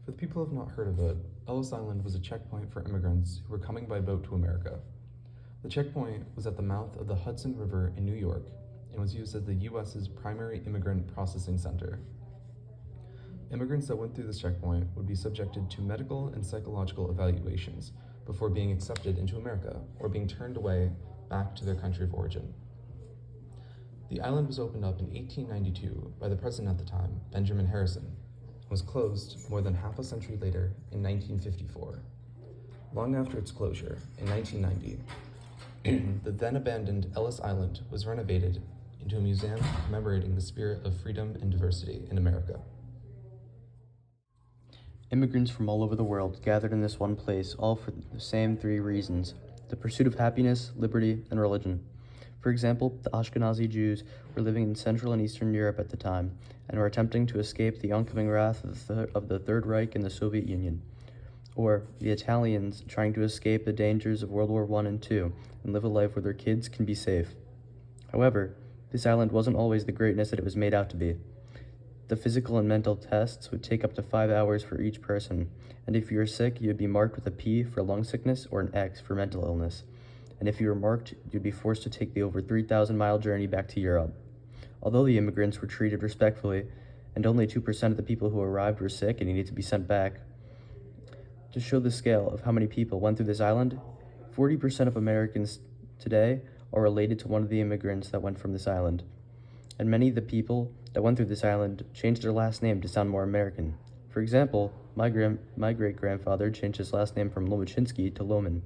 For the people who have not heard of it, Ellis Island was a checkpoint for immigrants who were coming by boat to America. The checkpoint was at the mouth of the Hudson River in New York and was used as the U.S.'s primary immigrant processing center. Immigrants that went through this checkpoint would be subjected to medical and psychological evaluations before being accepted into America or being turned away back to their country of origin. The island was opened up in 1892 by the president at the time, Benjamin Harrison, and was closed more than half a century later in 1954. Long after its closure, in 1990, the then abandoned Ellis Island was renovated into a museum commemorating the spirit of freedom and diversity in America. Immigrants from all over the world gathered in this one place, all for the same three reasons: the pursuit of happiness, liberty, and religion. For example, the Ashkenazi Jews were living in Central and Eastern Europe at the time and were attempting to escape the oncoming wrath of the Third Reich and the Soviet Union. Or the Italians trying to escape the dangers of World War I and II and live a life where their kids can be safe. However, this island wasn't always the greatness that it was made out to be. The physical and mental tests would take up to 5 hours for each person, and if you were sick, you would be marked with a P for lung sickness or an X for mental illness. And if you were marked, you'd be forced to take the over 3,000-mile journey back to Europe. Although the immigrants were treated respectfully, and only 2% of the people who arrived were sick and needed to be sent back. To show the scale of how many people went through this island, 40% of Americans today are related to one of the immigrants that went from this island. And many of the people that went through this island changed their last name to sound more American. For example, my great-grandfather changed his last name from Lomachinsky to Lohman.